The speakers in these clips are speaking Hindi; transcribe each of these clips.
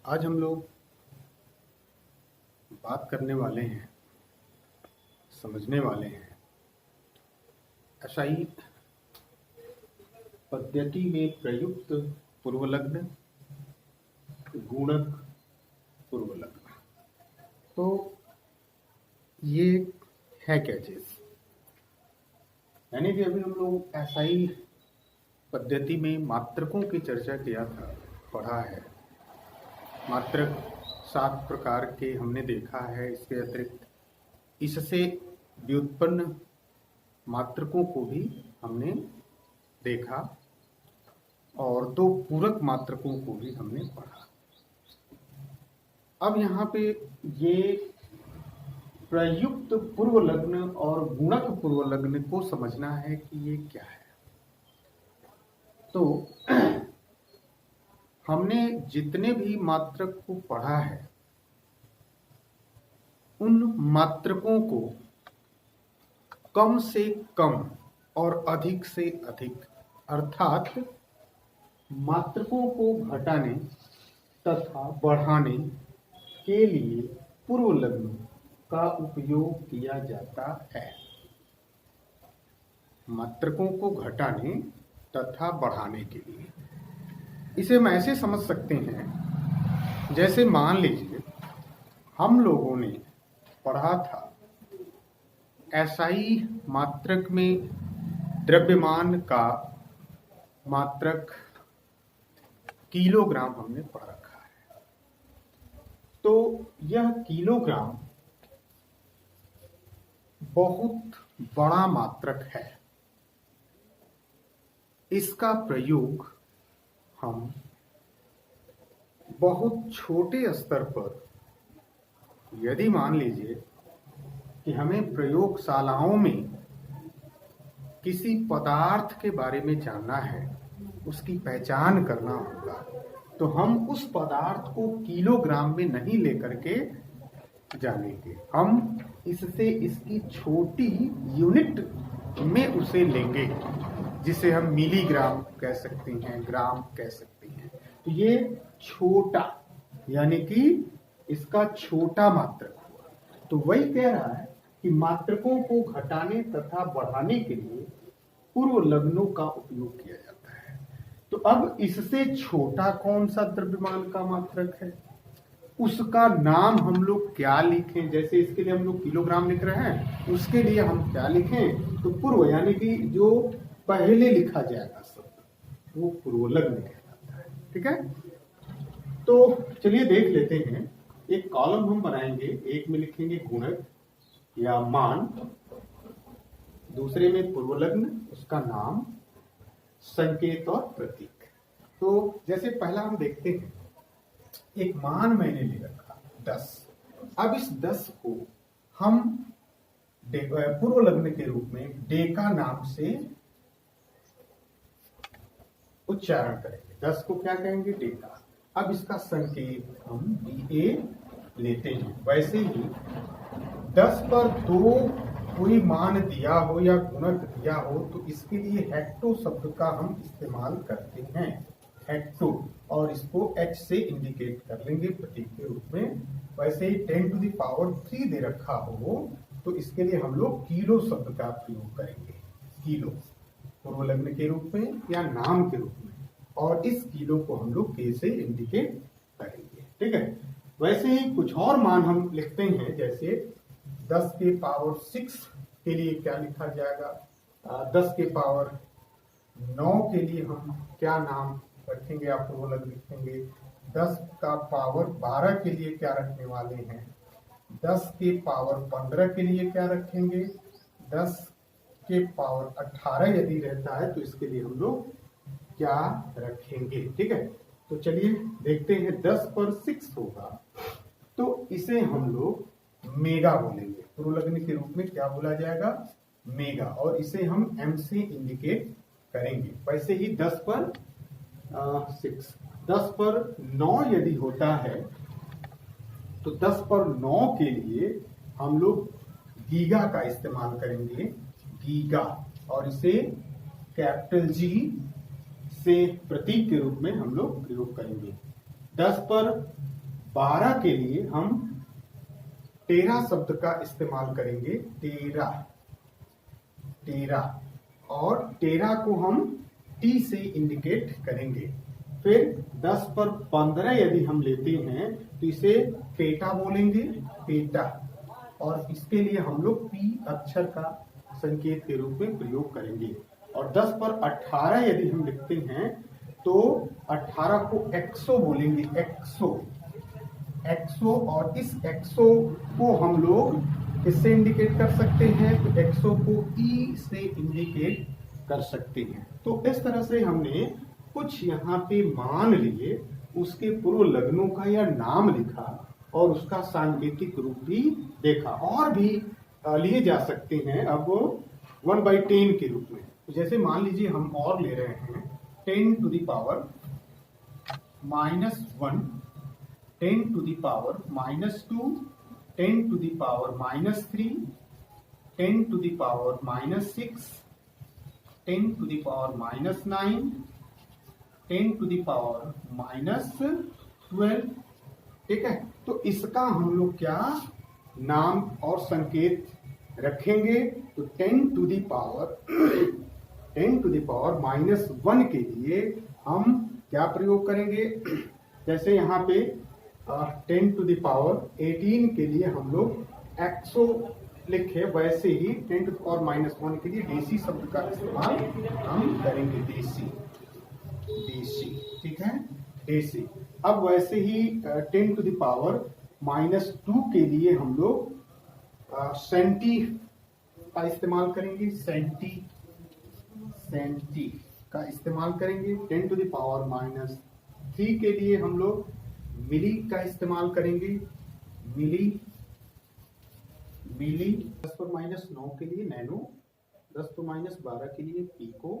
आज हम लोग बात करने वाले हैं, समझने वाले हैं एसआई पद्धति में प्रयुक्त पूर्वलग्न, गुणक पूर्वलग्न। तो ये है क्या चीज? यानी कि अभी हम लोग एसआई पद्धति में मात्रकों की चर्चा किया था, पढ़ा है। मात्रक 7 प्रकार के हमने देखा है। इसके अतिरिक्त इससे व्युत्पन्न मात्रकों को भी हमने देखा और 2 पूरक मात्रकों को भी हमने पढ़ा। अब यहाँ पे ये प्रयुक्त पूर्वलग्न और गुणक पूर्वलग्न को समझना है कि ये क्या है। तो हमने जितने भी मात्रक को पढ़ा है उन मात्रकों को कम से कम और अधिक से अधिक अर्थात मात्रकों को घटाने तथा बढ़ाने के लिए पूर्वलग्न का उपयोग किया जाता है। मात्रकों को घटाने तथा बढ़ाने के लिए इसे हम ऐसे समझ सकते हैं, जैसे मान लीजिए हम लोगों ने पढ़ा था एसआई मात्रक में द्रव्यमान का मात्रक किलोग्राम हमने पढ़ रखा है। तो यह किलोग्राम बहुत बड़ा मात्रक है। इसका प्रयोग हम बहुत छोटे स्तर पर, यदि मान लीजिए कि हमें प्रयोगशालाओं में किसी पदार्थ के बारे में जानना है, उसकी पहचान करना होगा, तो हम उस पदार्थ को किलोग्राम में नहीं लेकर के जानेंगे। हम इससे इसकी छोटी यूनिट में उसे लेंगे, जिसे हम मिलीग्राम कह सकते हैं, ग्राम कह सकते हैं। तो ये छोटा यानी कि इसका छोटा मात्रक हुआ। तो वही कह रहा है कि मात्रकों को घटाने तथा बढ़ाने के लिए पूर्वलग्नों का उपयोग किया जाता है। तो अब इससे छोटा कौन सा द्रव्यमान का मात्रक है, उसका नाम हम लोग क्या लिखें? जैसे इसके लिए हम लोग किलोग्राम लिख रहे हैं, उसके लिए हम क्या लिखें? तो पूर्व यानी कि जो पहले लिखा जाएगा शब्द वो पूर्वलग्न कहलाता है। ठीक है, तो चलिए देख लेते हैं। एक कॉलम हम बनाएंगे, एक में लिखेंगे गुणक या मान, दूसरे में पूर्वलग्न, उसका नाम, संकेत और प्रतीक। तो जैसे पहला हम देखते हैं, एक मान मैंने ले रखा 10। अब इस 10 को हम पूर्वलग्न के रूप में डेका नाम से उच्चारण करेंगे। 10 को क्या कहेंगे? डेका। अब इसका संकेत हम DA लेते हैं। वैसे ही 10 पर 2 कोई मान दिया हो या गुणक दिया हो तो इसके लिए हेक्टो शब्द का हम इस्तेमाल करते हैं, हेक्टो, और इसको H से इंडिकेट कर लेंगे प्रतीक के रूप में। वैसे ही 10⁻³ दे रखा हो तो इसके लिए हम लोग किलो शब्द का प्रयोग करेंगे, किलो, पूर्वलग्न के रूप में या नाम के रूप में, और इस किलो को हम लोग K से इंडिकेट करेंगे। ठीक है, वैसे ही कुछ और मान हम लिखते हैं, जैसे 10⁻6 के लिए क्या लिखा जाएगा, 10⁻9 के लिए हम क्या नाम रखेंगे या पूर्वलग्न लिखेंगे, 10⁻12 के लिए क्या रखने वाले हैं, 10⁻15 के लिए क्या रखेंगे, 10⁻18 यदि रहता है तो इसके लिए हम लोग क्या रखेंगे। ठीक है, तो चलिए देखते हैं। 10 पर 6 होगा तो इसे हम लोग मेगा बोलेंगे, पूर्वलग्न के रूप में क्या बोला जाएगा? मेगा, और इसे हम M से इंडिकेट करेंगे। वैसे ही 10 पर 6, 10 पर 9 यदि होता है तो 10 पर 9 के लिए हम लोग गीगा का इस्तेमाल करेंगे, गीगा, और इसे कैपिटल G से प्रतीक के रूप में हम लोग प्रयोग करेंगे। 10 पर 12 के लिए हम टेरा शब्द का इस्तेमाल करेंगे। टेरा, टेरा, और टेरा को हम टी से इंडिकेट करेंगे। फिर 10 पर 15 यदि हम लेते हैं तो इसे पेटा बोलेंगे, पेटा, और इसके लिए हम लोग पी अक्षर का संकेत के रूप में प्रयोग करेंगे। और 10 पर 18 यदि हम लिखते हैं तो 18 को एक्सो बोलेंगे, एक्सो, एक्सो, और इस एक्सो को हम लोग किससे इंडिकेट कर सकते हैं? तो एक्सो को ई से इंडिकेट कर सकते हैं। तो इस तरह से हमने कुछ यहाँ पे मान लिए, उसके पूर्व लग्नों का या नाम लिखा और उसका सांकेतिक रूप भी देखा। और भी लिए जा सकते हैं अब 1/10 के रूप में। तो जैसे मान लीजिए हम और ले रहे हैं 10 to the power -1, 10 to the power -2, 10 to the power -3, 10 to the power -6, 10 to the power -9, 10 to the power -12। ठीक है, तो इसका हम लोग क्या नाम और संकेत रखेंगे? तो 10 to the power -1 के लिए हम क्या प्रयोग करेंगे? जैसे यहाँ पे 10 to the power 18 के लिए हम लोग एक्सो लिखे, वैसे ही 10 to the power -1 के लिए देसी शब्द का इस्तेमाल हम करेंगे। देसी, देसी, ठीक है, देसी। अब वैसे ही 10 to the power -2 के लिए हम लोग सेंटी का इस्तेमाल करेंगे, सेंटी, सेंटी का इस्तेमाल करेंगे। 10 to the power -3 के लिए हम लोग मिली का इस्तेमाल करेंगे, मिली, मिली। 10 पर -9 के लिए नैनो, 10 पर -12 के लिए पीको,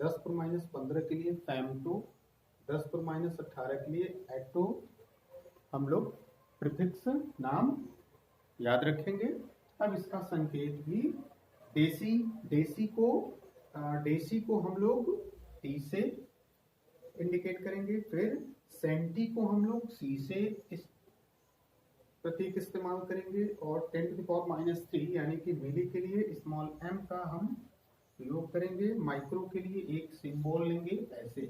10 पर -15 के लिए फेमटो, 10 पर -18 के लिए एक्टो। हम लोग प्रीफिक्स नाम याद रखेंगे। अब इसका संकेत भी देसी, देसी को हम लोग टी से इंडिकेट करेंगे। फिर सेंटी को हम लोग सी से इस प्रतीक इस्तेमाल करेंगे। और 10 to the power -3 यानी कि मिली के लिए स्मॉल m का हम प्रयोग करेंगे। माइक्रो के लिए एक सिंबल लेंगे, ऐसे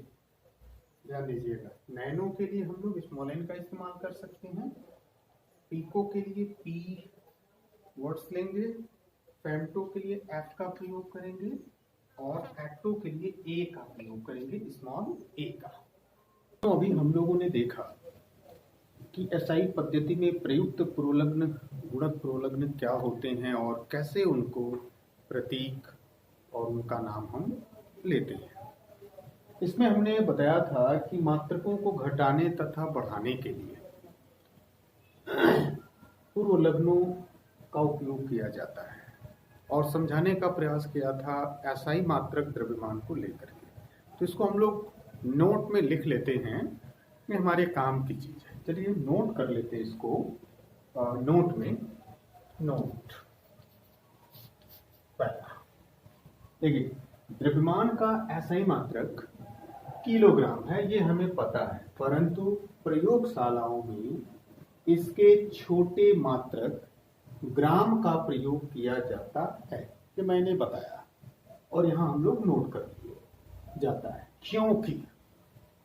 ध्यान दीजिएगा। नैनो के लिए हम लोग स्मॉल n का इस्तेमाल कर सकते हैं। पीको के लिए पी वर्ड्स लेंगे। फेमटो के लिए एफ का प्रयोग करेंगे और एक्टो के लिए ए का प्रयोग करेंगे, स्मॉल ए का। तो अभी हम लोगों ने देखा कि एसआई पद्धति में प्रयुक्त पूर्वलग्न, गुणक पूर्वलग्न क्या होते हैं और कैसे उनको प्रतीक और उनका नाम हम लेते हैं। इसमें हमने बताया था कि मात्रकों को घटाने तथा बढ़ाने के लिए पूर्वलग्नों का उपयोग किया जाता है और समझाने का प्रयास किया था एसआई मात्रक द्रव्यमान को लेकर के। तो इसको हम लोग नोट में लिख लेते हैं, ये हमारे काम की चीज है। चलिए नोट कर लेते हैं इसको। नोट में, नोट पहला देखिए, द्रव्यमान का एसआई मात्रक किलोग्राम है, ये हमें पता है, परंतु प्रयोगशालाओं में इसके छोटे मात्रक ग्राम का प्रयोग किया जाता है, ये मैंने बताया और यहाँ हम लोग नोट कर दिए जाता है। क्योंकि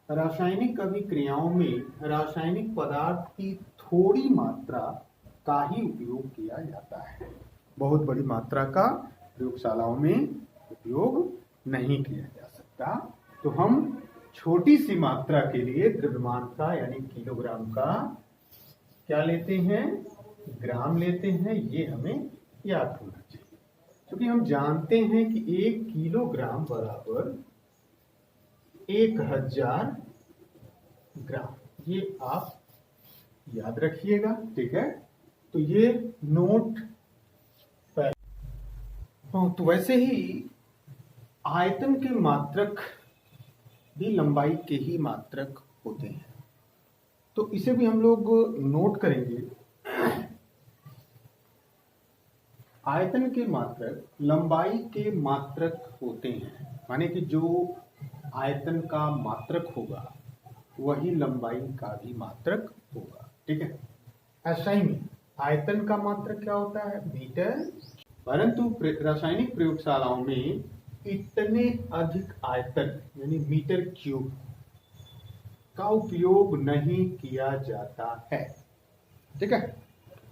रासायनिक अभिक्रियाओं में रासायनिक पदार्थ की थोड़ी मात्रा का ही उपयोग किया जाता है, बहुत बड़ी मात्रा का प्रयोगशालाओं में उपयोग नहीं किया जा सकता। तो हम छोटी सी मात्रा के लिए द्रव्यमान का यानी किलोग्राम का क्या लेते हैं? ग्राम लेते हैं। ये हमें याद होना चाहिए, क्योंकि हम जानते हैं कि 1 किलोग्राम बराबर 1000 ग्राम, ये आप याद रखिएगा, ठीक है। तो ये नोट पर। तो वैसे ही आयतन के मात्रक भी लंबाई के ही मात्रक होते हैं, तो इसे भी हम लोग नोट करेंगे। आयतन के मात्रक लंबाई के मात्रक होते हैं, माने कि जो आयतन का मात्रक होगा वही लंबाई का भी मात्रक होगा। ठीक है। ऐसा ही में आयतन का मात्रक क्या होता है? मीटर। परंतु रासायनिक प्रयोगशालाओं में इतने अधिक आयतन यानी मीटर क्यूब का उपयोग नहीं किया जाता है। ठीक है,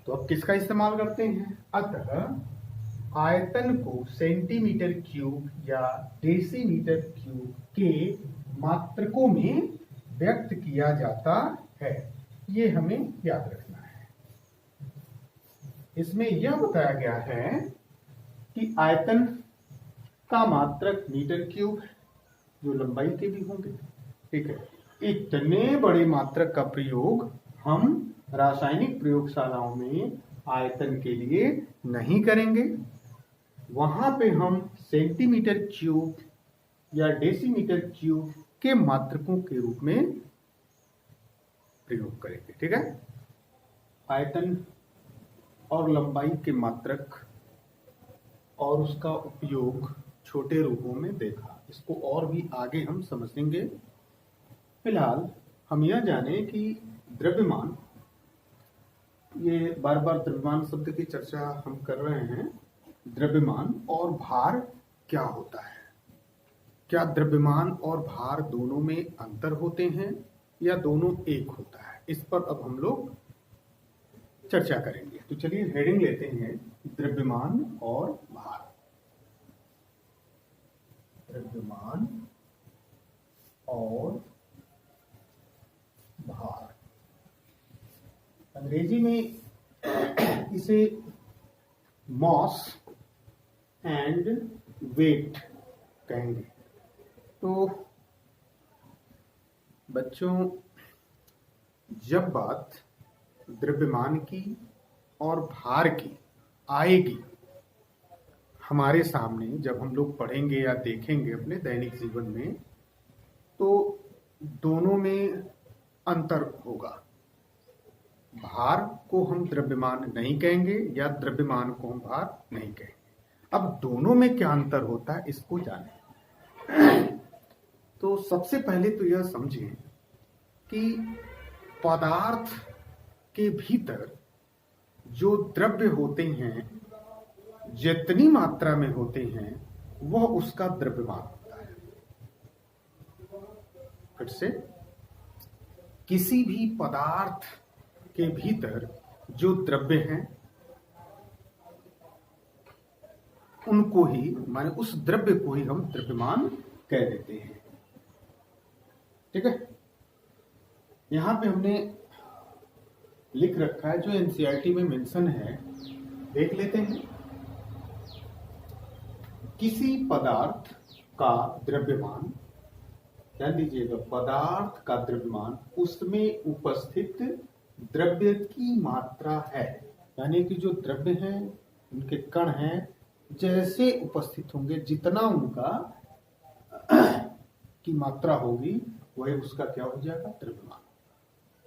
तो अब किसका इस्तेमाल करते हैं? अतः आयतन को सेंटीमीटर क्यूब या डेसीमीटर क्यूब के मात्रकों में व्यक्त किया जाता है। ये हमें याद रखना है। इसमें यह बताया गया है कि आयतन का मात्रक मीटर क्यूब है, जो लंबाई के भी होंगे। ठीक है, इतने बड़े मात्रक का प्रयोग हम रासायनिक प्रयोगशालाओं में आयतन के लिए नहीं करेंगे। वहां पे हम सेंटीमीटर क्यूब या डेसीमीटर क्यूब के मात्रकों के रूप में प्रयोग करेंगे। ठीक है, आयतन और लंबाई के मात्रक और उसका उपयोग छोटे रूपों में देखा। इसको और भी आगे हम समझेंगे। फिलहाल हम यह जाने कि द्रव्यमान, ये बार बार द्रव्यमान शब्द की चर्चा हम कर रहे हैं। द्रव्यमान और भार क्या होता है? क्या द्रव्यमान और भार दोनों में अंतर होते हैं या दोनों एक होता है? इस पर अब हम लोग चर्चा करेंगे। तो चलिए हेडिंग लेते हैं, द्रव्यमान और भार। द्रव्यमान और भार, अंग्रेजी में इसे मॉस एंड वेट कहेंगे। तो बच्चों, जब बात द्रव्यमान की और भार की आएगी हमारे सामने, जब हम लोग पढ़ेंगे या देखेंगे अपने दैनिक जीवन में, तो दोनों में अंतर होगा। भार को हम द्रव्यमान नहीं कहेंगे या द्रव्यमान को हम भार नहीं कहेंगे। अब दोनों में क्या अंतर होता है, इसको जानें। तो सबसे पहले तो यह समझें कि पदार्थ के भीतर जो द्रव्य होते हैं, जितनी मात्रा में होते हैं, वह उसका द्रव्यमान होता है। फिर से, किसी भी पदार्थ के भीतर जो द्रव्य हैं, उनको ही, माने उस द्रव्य को ही हम द्रव्यमान कह देते हैं। ठीक है, यहां पे हमने लिख रखा है, जो एनसीईआरटी में मेंशन है, देख लेते हैं। किसी पदार्थ का द्रव्यमान, ध्यान दीजिएगा, पदार्थ का द्रव्यमान उसमें उपस्थित द्रव्य की मात्रा है। यानी कि जो द्रव्य हैं, उनके कण हैं, जैसे उपस्थित होंगे, जितना उनका की मात्रा होगी, वही उसका क्या हो जाएगा? द्रव्यमान।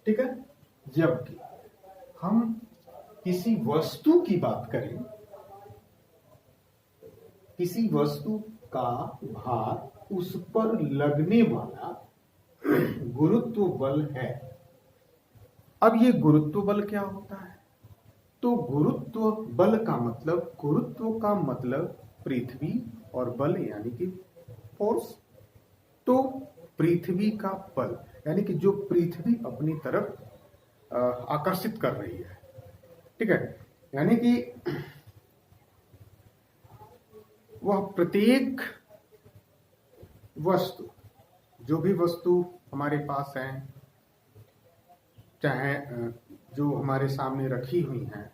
ठीक है, जबकि हम किसी वस्तु की बात करें, किसी वस्तु का भार उस पर लगने वाला गुरुत्व बल है। अब ये गुरुत्व बल क्या होता है? तो गुरुत्व बल का मतलब, गुरुत्व का मतलब पृथ्वी, और बल यानी कि फोर्स। तो पृथ्वी का बल यानी कि जो पृथ्वी अपनी तरफ आकर्षित कर रही है। ठीक है, यानी कि वह प्रत्येक वस्तु, जो भी वस्तु हमारे पास है, चाहे जो हमारे सामने रखी हुई हैं,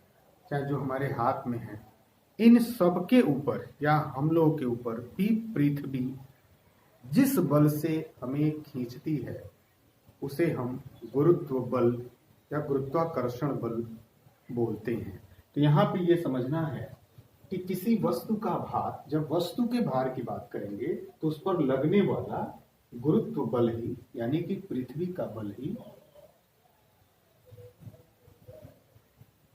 चाहे जो हमारे हाथ में है, इन सब के ऊपर या हम लोगों के ऊपर भी पृथ्वी जिस बल से हमें खींचती है, उसे हम गुरुत्व बल या गुरुत्वाकर्षण बल बोलते हैं। तो यहाँ पे ये समझना है कि किसी वस्तु का भार, जब वस्तु के भार की बात करेंगे, तो उस पर लगने वाला गुरुत्व बल ही, यानी कि पृथ्वी का बल ही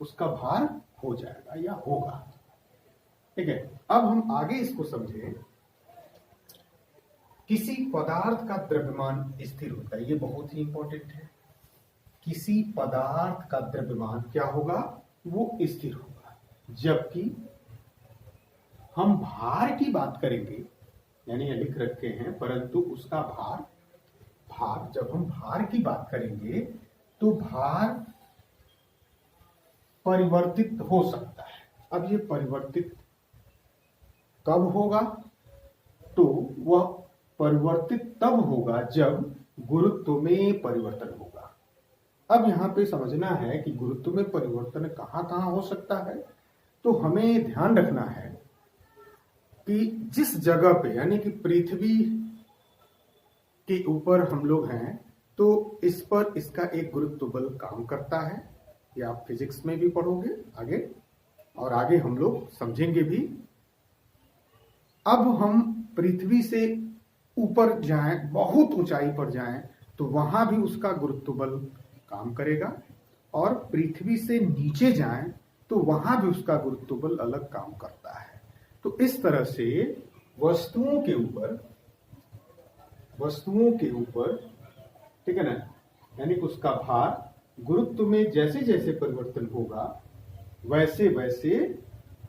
उसका भार हो जाएगा या होगा। ठीक है, अब हम आगे इसको समझें। किसी पदार्थ का द्रव्यमान स्थिर होता है, ये बहुत ही इंपॉर्टेंट है। किसी पदार्थ का द्रव्यमान क्या होगा, वो स्थिर होगा। जबकि हम भार की बात करेंगे, यानी लिख रखे हैं, परंतु उसका भार जब हम भार की बात करेंगे तो भार परिवर्तित हो सकता है। अब ये परिवर्तित कब होगा, तो वह परिवर्तित तब होगा जब गुरुत्व में परिवर्तन होगा। अब यहां पे समझना है कि गुरुत्व में परिवर्तन कहां कहां हो सकता है। तो हमें ध्यान रखना है कि जिस जगह पे, यानी कि पृथ्वी के ऊपर हम लोग हैं, तो इस पर इसका एक गुरुत्व बल काम करता है। ये आप फिजिक्स में भी पढ़ोगे आगे, और आगे हम लोग समझेंगे भी। अब हम पृथ्वी से ऊपर जाएं, बहुत ऊंचाई पर जाएं, तो वहां भी उसका गुरुत्व बल काम करेगा, और पृथ्वी से नीचे जाएं तो वहां भी उसका गुरुत्व बल अलग काम करता है। तो इस तरह से वस्तुओं के ऊपर, ठीक है ना, यानी कि उसका भार गुरुत्व में जैसे जैसे परिवर्तन होगा वैसे वैसे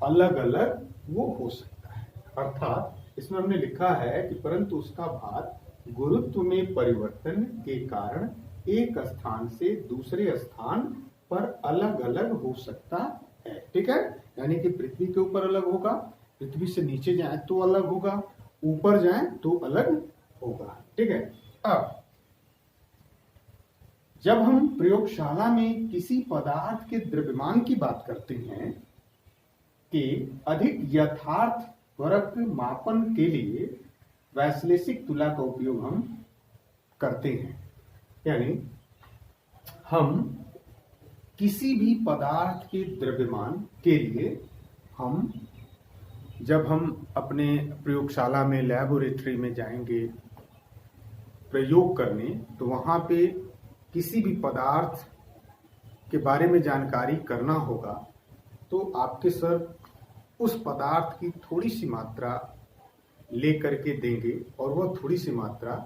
अलग अलग वो हो सकता है। अर्थात इसमें हमने लिखा है कि परंतु उसका भार गुरुत्व में परिवर्तन के कारण एक स्थान से दूसरे स्थान पर अलग अलग हो सकता है। ठीक है, यानी कि पृथ्वी के ऊपर अलग होगा, पृथ्वी से नीचे जाए तो अलग होगा, ऊपर जाए तो अलग होगा। ठीक है, अब जब हम प्रयोगशाला में किसी पदार्थ के द्रव्यमान की बात करते हैं कि अधिक यथार्थपरक मापन के लिए वैश्लेषिक तुला का उपयोग हम करते हैं। यानी हम किसी भी पदार्थ के द्रव्यमान के लिए जब हम अपने प्रयोगशाला में, लैबोरेटरी में जाएंगे प्रयोग करने, तो वहां पे किसी भी पदार्थ के बारे में जानकारी करना होगा, तो आपके सर उस पदार्थ की थोड़ी सी मात्रा ले करके देंगे, और वह थोड़ी सी मात्रा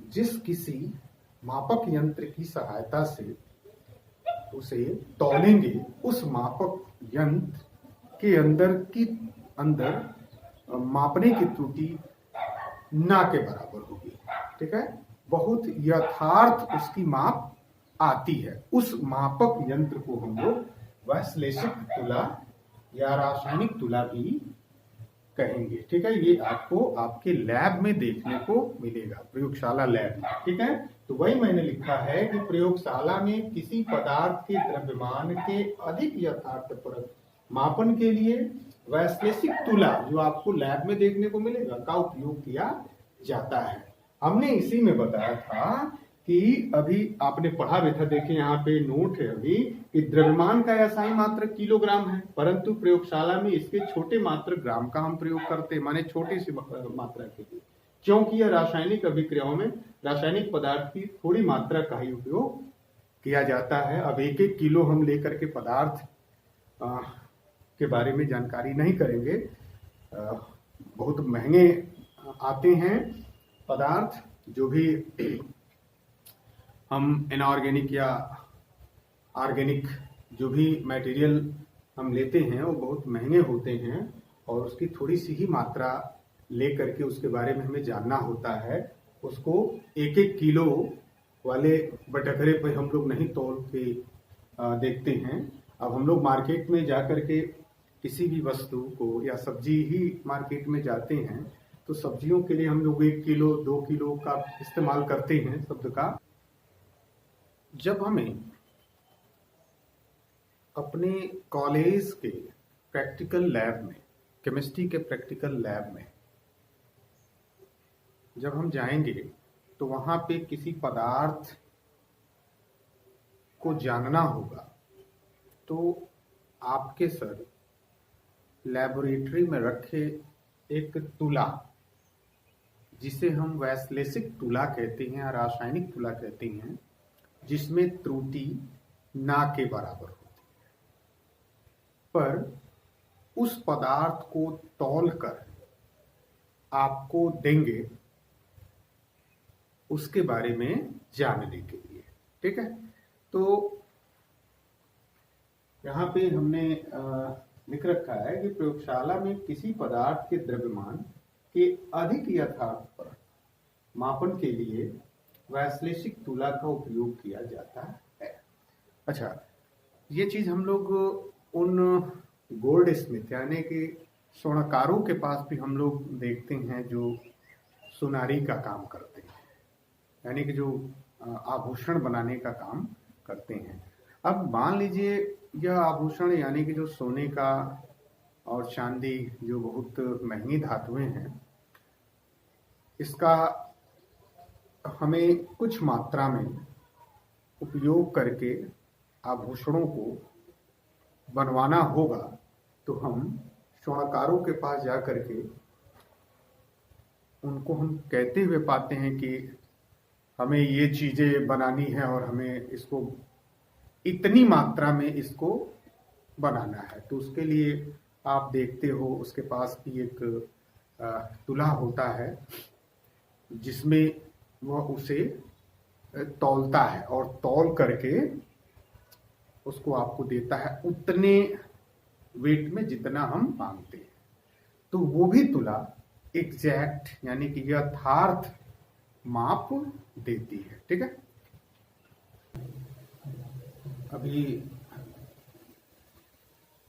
जिस किसी मापक यंत्र की सहायता से उसे तौलेंगे, उस मापक यंत्र के अंदर मापने की त्रुटि ना के बराबर होगी। ठीक है, बहुत यथार्थ उसकी माप आती है। उस मापक यंत्र को हम लोग वैश्लेषिक तुला या रासायनिक तुला भी कहेंगे। ठीक है, ये आपको आपके लैब में देखने को मिलेगा, प्रयोगशाला लैब में। ठीक है, तो वही मैंने लिखा है कि प्रयोगशाला में किसी पदार्थ के द्रव्यमान के अधिक यथार्थपरक मापन के लिए वैश्लेषिक तुला, जो आपको लैब में देखने को मिलेगा, का उपयोग किया जाता है। हमने इसी में बताया था कि अभी आपने पढ़ा भी था, देखिए यहाँ पे नोट है अभी, कि द्रव्यमान का SI मात्रक किलोग्राम है, परंतु प्रयोगशाला में इसके छोटे मात्रक ग्राम का हम प्रयोग करते हैं, माने छोटी सी मात्रा के लिए, क्योंकि यह रासायनिक अभिक्रियाओं में रासायनिक पदार्थ की थोड़ी मात्रा का ही उपयोग किया जाता है। अब 1-1 किलो हम लेकर के पदार्थ के बारे में जानकारी नहीं करेंगे, बहुत महंगे आते हैं पदार्थ, जो भी हम इनऑर्गेनिक या ऑर्गेनिक जो भी मटेरियल हम लेते हैं वो बहुत महंगे होते हैं, और उसकी थोड़ी सी ही मात्रा ले करके उसके बारे में हमें जानना होता है। उसको 1-1 किलो वाले बटखरे पे हम लोग नहीं तौल के देखते हैं। अब हम लोग मार्केट में जा करके किसी भी वस्तु को, या सब्जी ही मार्केट में जाते हैं, तो सब्जियों के लिए हम लोग 1 किलो 2 किलो का इस्तेमाल करते हैं शब्द का। जब हमें अपने कॉलेज के प्रैक्टिकल लैब में, केमिस्ट्री के प्रैक्टिकल लैब में जब हम जाएंगे, तो वहां पे किसी पदार्थ को जानना होगा, तो आपके सर लैबोरेटरी में रखे एक तुला, जिसे हम वैश्लेषिक तुला कहते हैं या रासायनिक तुला कहते हैं, जिसमें त्रुटि ना के बराबर होती है, पर उस पदार्थ को तौल कर आपको देंगे उसके बारे में जानने के लिए। ठीक है। तो यहाँ पे हमने लिख रखा है कि प्रयोगशाला में किसी पदार्थ के द्रव्यमान के अधिक यथार्थ पर मापन के लिए वैश्लेषिक तुला का उपयोग किया जाता है। अच्छा, ये चीज हम लोग उन गोल्ड स्मिथ यानी कि स्वर्णकारों के पास भी हम लोग देखते हैं जो सुनारी का काम करते हैं, यानी कि जो आभूषण बनाने का काम करते हैं। अब मान लीजिए यह आभूषण यानी कि जो सोने का और चांदी जो बहुत महंगी धातुएं हैं, इसका हमें कुछ मात्रा में उपयोग करके आभूषणों को बनवाना होगा, तो हम स्वर्णकारों के पास जा करके उनको हम कहते हुए पाते हैं कि हमें ये चीजें बनानी है और हमें इसको इतनी मात्रा में इसको बनाना है। तो उसके लिए आप देखते हो उसके पास भी एक तुला होता है जिसमें वह उसे तौलता है और तौल करके उसको आपको देता है उतने वेट में जितना हम मांगते हैं। तो वो भी तुला एग्जैक्ट यानी कि यथार्थ माप देती है। ठीक है, अभी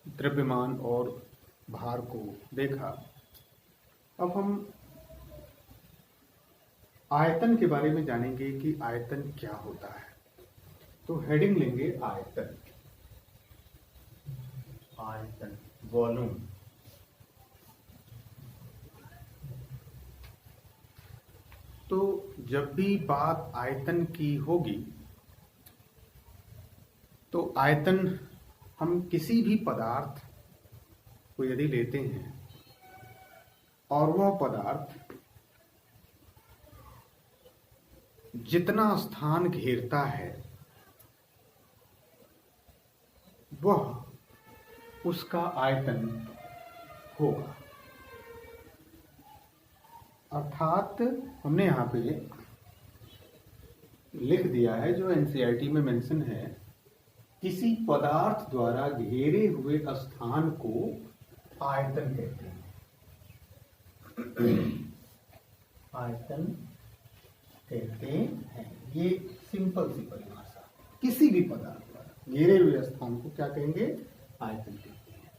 द्रव्यमान और भार को देखा। अब हम आयतन के बारे में जानेंगे कि आयतन क्या होता है। तो हेडिंग लेंगे आयतन, आयतन वॉल्यूम। तो जब भी बात आयतन की होगी तो आयतन हम किसी भी पदार्थ को यदि लेते हैं और वह पदार्थ जितना स्थान घेरता है वह उसका आयतन होगा। अर्थात हमने यहाँ पे लिख दिया है जो एनसीईआरटी में मेंशन है, किसी पदार्थ द्वारा घेरे हुए स्थान को आयतन कहते हैं। आयतन कहते हैं, ये सिंपल सी परिभाषा। किसी भी पदार्थ द्वारा घेरे हुए स्थान को क्या कहेंगे? आयतन कहते हैं।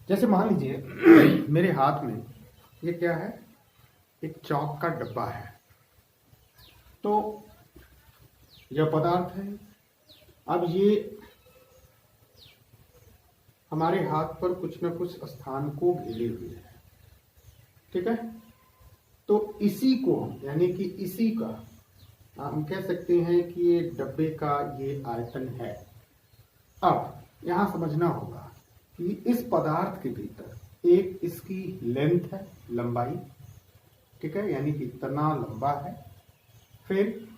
जैसे मान लीजिए मेरे हाथ में ये क्या है? एक चौक का डब्बा है। तो यह पदार्थ है। अब ये हमारे हाथ पर कुछ न कुछ स्थान को घेरे हुए है। ठीक है, तो इसी को यानी कि इसी का हम कह सकते हैं कि ये डब्बे का ये आयतन है। अब यहां समझना होगा कि इस पदार्थ के भीतर एक इसकी लेंथ है, लंबाई। ठीक है, यानी कि इतना लंबा है। फिर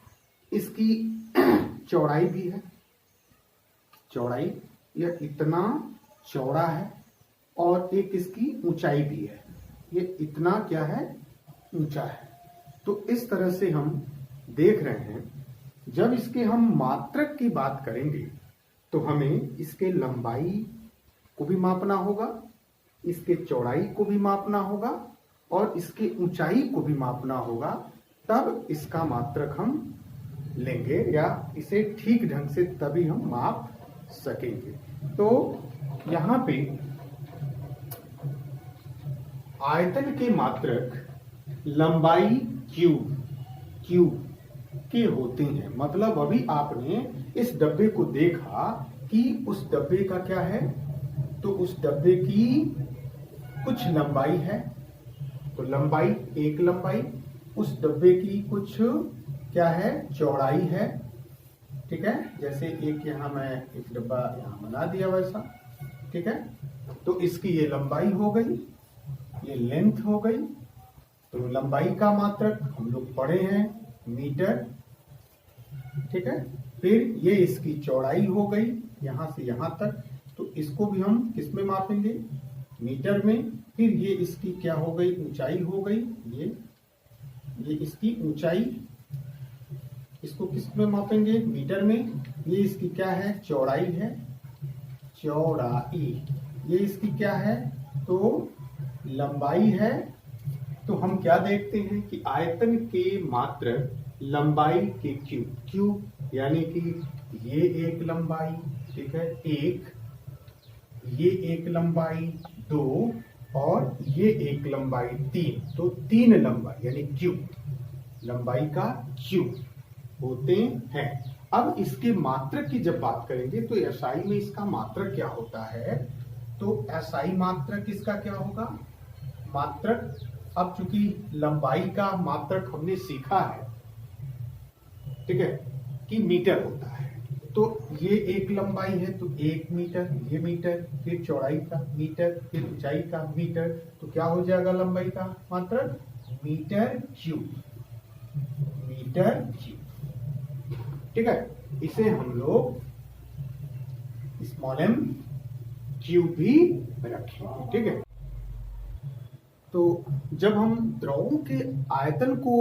इसकी चौड़ाई भी है, चौड़ाई यह इतना चौड़ा है। और एक इसकी ऊंचाई भी है, ये इतना क्या है? ऊंचा है। तो इस तरह से हम देख रहे हैं, जब इसके हम मात्रक की बात करेंगे तो हमें इसके लंबाई को भी मापना होगा, इसके चौड़ाई को भी मापना होगा और इसके ऊंचाई को भी मापना होगा। तब इसका मात्रक हम लेंगे या इसे ठीक ढंग से तभी हम माप सकेंगे। तो यहाँ पे आयतन के मात्रक लंबाई क्यूब के होते हैं। मतलब अभी आपने इस डब्बे को देखा कि उस डब्बे का क्या है? तो उस डब्बे की कुछ लंबाई है, तो लंबाई एक लंबाई, उस डब्बे की कुछ क्या है? चौड़ाई है। ठीक है, जैसे एक यहाँ मैं एक डब्बा यहाँ बना दिया वैसा। ठीक है, तो इसकी ये लंबाई हो गई, ये लेंथ हो गई। तो लंबाई का मात्रक हम लोग पढ़े हैं मीटर। ठीक है, फिर ये इसकी चौड़ाई हो गई यहां से यहां तक, तो इसको भी हम किस में मापेंगे? मीटर में। फिर ये इसकी क्या हो गई? ऊंचाई हो गई। ये इसकी ऊंचाई इसको किस में मापेंगे? मीटर में। ये इसकी क्या है? चौड़ाई है, चौड़ाई। ये इसकी क्या है? तो लंबाई है। तो हम क्या देखते हैं कि आयतन के मात्र लंबाई के क्यूब, क्यूब यानी कि ये एक लंबाई, ठीक है, एक, ये एक लंबाई, दो, और ये एक लंबाई, तीन। तो तीन लंबाई यानी क्यूब, लंबाई का क्यूब होते हैं। अब इसके मात्रक की जब बात करेंगे तो एसआई में इसका मात्रक क्या होता है? तो एसआई मात्रक इसका क्या होगा? मात्रक, अब चूंकि लंबाई का मात्रक हमने सीखा है, ठीक है, कि मीटर होता है। तो ये एक लंबाई है तो एक मीटर, ये मीटर, फिर चौड़ाई का मीटर, फिर ऊंचाई का मीटर। तो क्या हो जाएगा लंबाई का मात्रक? मीटर क्यूब, मीटर क्यूब, ठीक है। इसे हम लोग स्मॉल एम क्यूब भी रखेंगे, ठीक है। तो जब हम द्रव के आयतन को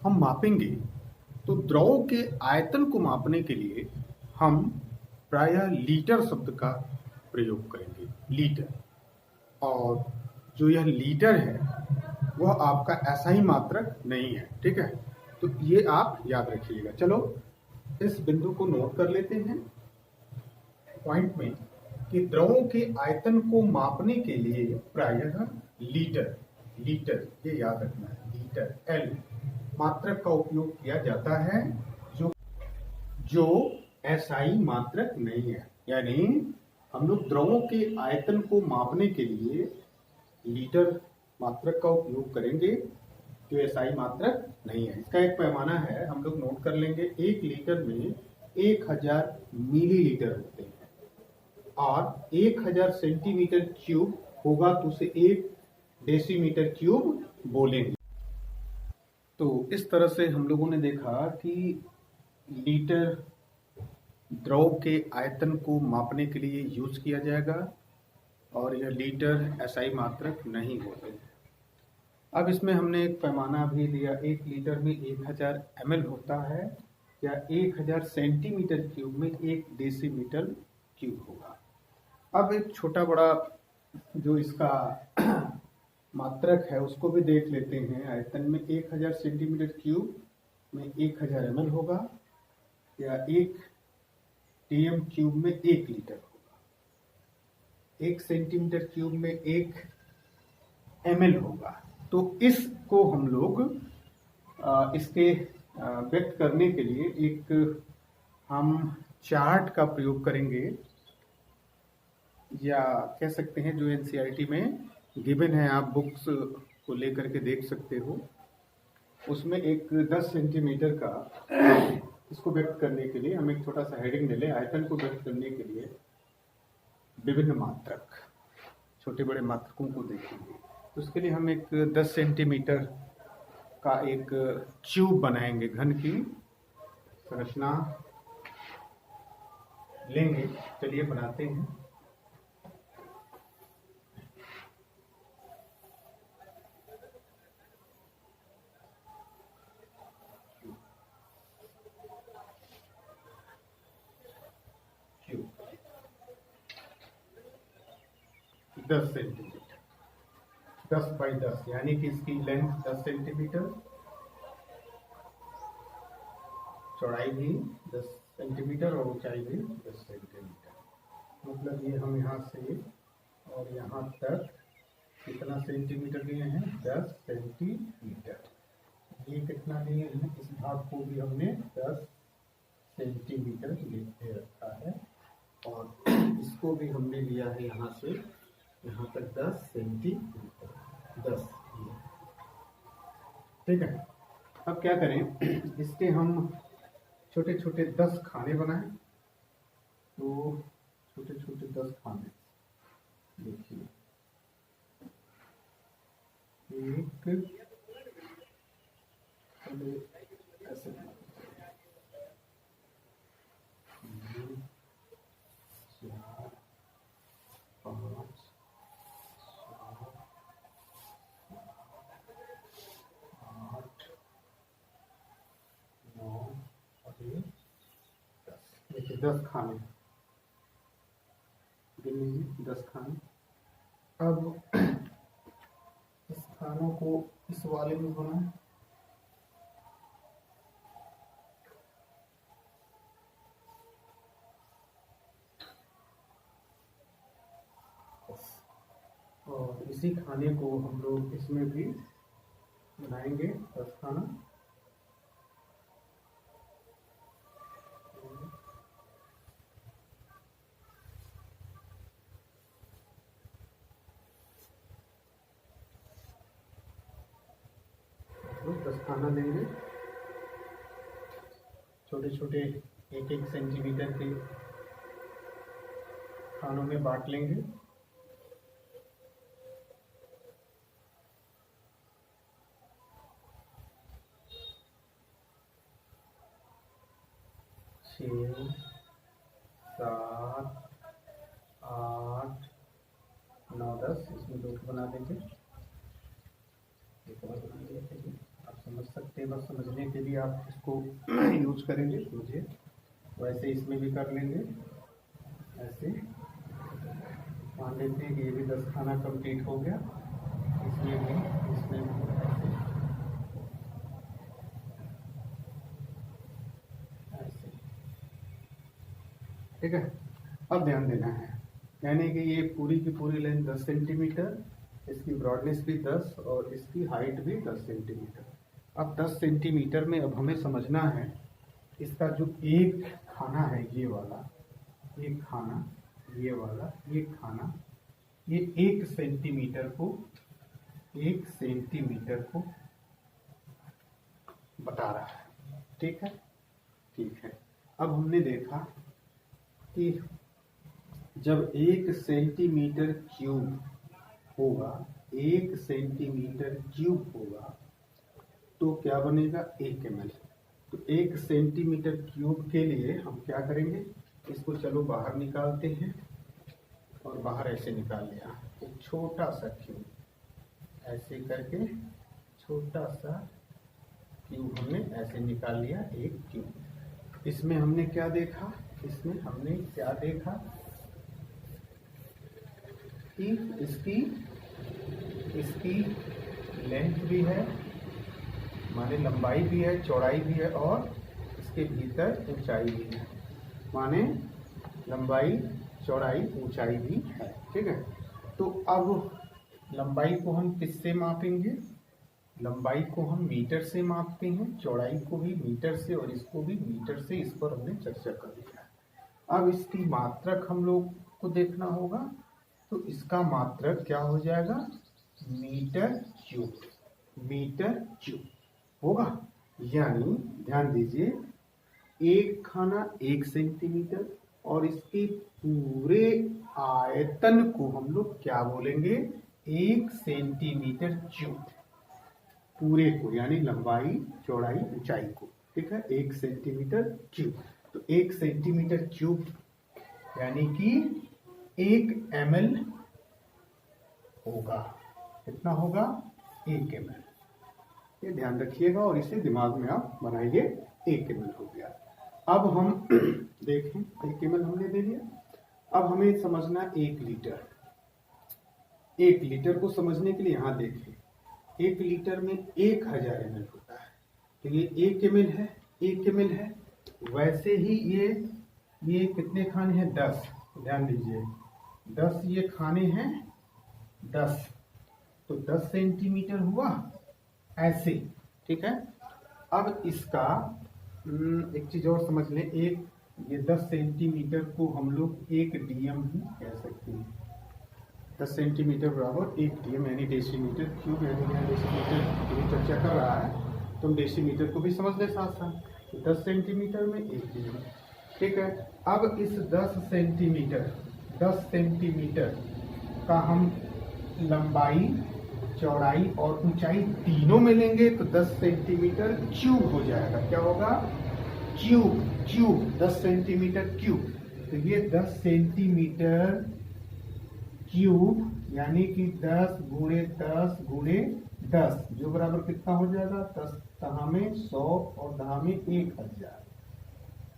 हम मापेंगे तो द्रव के आयतन को मापने के लिए हम प्रायः लीटर शब्द का प्रयोग करेंगे, लीटर। और जो यह लीटर है वह आपका ऐसा ही मात्रक नहीं है, ठीक है। तो ये आप याद रखिएगा। चलो इस बिंदु को नोट कर लेते हैं पॉइंट में कि द्रवों के आयतन को मापने के लिए प्रायः लीटर, लीटर ये याद रखना है, लीटर एल मात्रक का उपयोग किया जाता है, जो एसआई मात्रक नहीं है। यानी हम लोग द्रवों के आयतन को मापने के लिए लीटर मात्रक का उपयोग करेंगे, जो एसआई मात्रक नहीं है। इसका एक पैमाना है, हम लोग नोट कर लेंगे। एक लीटर में 1000 मिलीलीटर होते हैं, और 1000 सेंटीमीटर क्यूब होगा तो उसे 1 डेसीमीटर क्यूब बोलेंगे। तो इस तरह से हम लोगों ने देखा कि लीटर द्रव के आयतन को मापने के लिए यूज किया जाएगा, और यह लीटर एसआई मात्रक नहीं होते। अब इसमें हमने एक पैमाना भी दिया, 1 लीटर में 1000 ml होता है, या 1000 सेंटीमीटर क्यूब में 1 डेसीमीटर क्यूब होगा। अब एक छोटा बड़ा जो इसका मात्रक है उसको भी देख लेते हैं। आयतन में 1000 सेंटीमीटर क्यूब में 1000 ml होगा, या 1 टीएम क्यूब में 1 लीटर होगा, 1 सेंटीमीटर क्यूब में 1 ml होगा। तो इसको हम लोग इसके व्यक्त करने के लिए एक हम चार्ट का प्रयोग करेंगे, या कह सकते हैं जो एनसीईआरटी में गिवन है, आप बुक्स को लेकर के देख सकते हो। उसमें एक 10 सेंटीमीटर का, इसको व्यक्त करने के लिए हम एक छोटा सा हेडिंग ले लें, आयतन को व्यक्त करने के लिए विभिन्न मात्रक, छोटे बड़े मात्रकों को देखेंगे। तो उसके लिए हम एक 10 सेंटीमीटर का एक ट्यूब बनाएंगे, घन की संरचना लेंगे। चलिए बनाते हैं। ट्यूब 10 सेंटीमीटर, 10 बाई 10 यानी कि इसकी लेंथ 10 सेंटीमीटर, चौड़ाई भी 10 सेंटीमीटर और ऊंचाई भी 10 सेंटीमीटर। मतलब ये हम यहाँ से और यहाँ तक कितना सेंटीमीटर लिए हैं? 10 सेंटीमीटर। ये कितना लिए हैं? इस भाग को भी हमने 10 सेंटीमीटर ले रखा है, और इसको भी हमने लिया है यहाँ से यहाँ तक 10 सेंटीमीटर, 10। ठीक है। अब क्या करें, इसके हम छोटे छोटे 10 खाने बनाएं। तो छोटे छोटे 10 खाने, देखिए, एक ऐसे 4, 5, 8, 9, 10 खाने गिन लीजिए, 10 खाने। अब इस खानों को इस वाले में बनाएं। और इसी खाने को हम लोग इसमें भी बनाएंगे 10 खाना। तो 10 खाना लेंगे, छोटे छोटे 1-1 सेंटीमीटर के खानों में बांट लेंगे। छः, 7, 8, 9, 10, इसमें 2 बना देंगे। एक और बना देंगे। आप समझ सकते हैं, बस समझने के लिए आप इसको यूज करेंगे। मुझे वैसे इसमें भी कर लेंगे। ऐसे मान लेते हैं कि ये भी 10 खाना कंप्लीट हो गया। इसमें भी ऐसे, ठीक है। अब ध्यान देना है, यानी कि ये पूरी की पूरी लेंथ 10 सेंटीमीटर, इसकी ब्रॉडनेस भी 10 और इसकी हाइट भी 10 सेंटीमीटर। अब 10 सेंटीमीटर में अब हमें समझना है इसका जो एक खाना है, ये वाला एक खाना, ये वाला एक खाना, ये 1 सेंटीमीटर को बता रहा है। ठीक है, ठीक है। अब हमने देखा कि जब 1 सेंटीमीटर क्यूब होगा, 1 सेंटीमीटर क्यूब होगा तो क्या बनेगा, 1 ml। तो 1 सेंटीमीटर क्यूब के लिए हम क्या करेंगे, इसको चलो बाहर निकालते हैं। और बाहर ऐसे निकाल लिया एक छोटा सा क्यूब, ऐसे करके छोटा सा क्यूब हमने ऐसे निकाल लिया, एक क्यूब। इसमें हमने क्या देखा, इसमें हमने क्या देखा कि इसकी लेंथ भी है, माने लंबाई भी है, चौड़ाई भी है, और इसके भीतर ऊंचाई भी है, माने लंबाई, चौड़ाई, ऊंचाई भी है। ठीक है। तो अब लंबाई को हम किससे मापेंगे, लंबाई को हम मीटर से मापते हैं, चौड़ाई को भी मीटर से और इसको भी मीटर से। इस पर हमने चर्चा कर लिया। अब इसकी मात्रक हम लोग को देखना होगा, तो इसका मात्रक क्या हो जाएगा, मीटर क्यूब, मीटर क्यूब होगा। यानी ध्यान दीजिए, एक खाना 1 सेंटीमीटर और इसके पूरे आयतन को हम लोग क्या बोलेंगे, 1 सेंटीमीटर क्यूब, पूरे को, यानी लंबाई, चौड़ाई, ऊंचाई को। ठीक है, 1 सेंटीमीटर क्यूब। तो 1 सेंटीमीटर क्यूब यानी कि 1 ml होगा। कितना होगा, 1 ml। ये ध्यान रखिएगा और इसे दिमाग में आप बनाइए। 1 ml हो गया। अब हम देखें, 1 ml हमने दे दिया। अब हमें समझना 1 लीटर। 1 लीटर को समझने के लिए यहाँ देखें, 1 लीटर में 1000 ml होता है। तो ये 1 ml है, 1 ml है। वैसे ही ये कितने खाने हैं, 10। ध्यान दीजिए, 10 ये खाने हैं, 10, तो 10 सेंटीमीटर हुआ ऐसे। ठीक है। अब इसका एक चीज और समझ लें, ये 10 सेंटीमीटर को हम लोग 1 dm भी कह सकते हैं। 10 सेंटीमीटर बराबर 1 dm, यानी डेसीमीटर क्यूब, यानी यहाँ डेसीमीटर की चर्चा कर रहा है तो हम डेसीमीटर को भी समझ लें साथ साथ। 10 सेंटीमीटर में 1 dm। ठीक है। अब इस 10 सेंटीमीटर का हम लंबाई, चौड़ाई और ऊंचाई तीनों में लेंगे तो 10 सेंटीमीटर क्यूब हो जाएगा। क्या होगा, क्यूब, 10 सेंटीमीटर क्यूब। तो ये 10 सेंटीमीटर क्यूब यानी कि 10 गुणे 10 गुणे 10, जो बराबर कितना हो जाएगा, 10 दहा में 100 और दहा में 1000।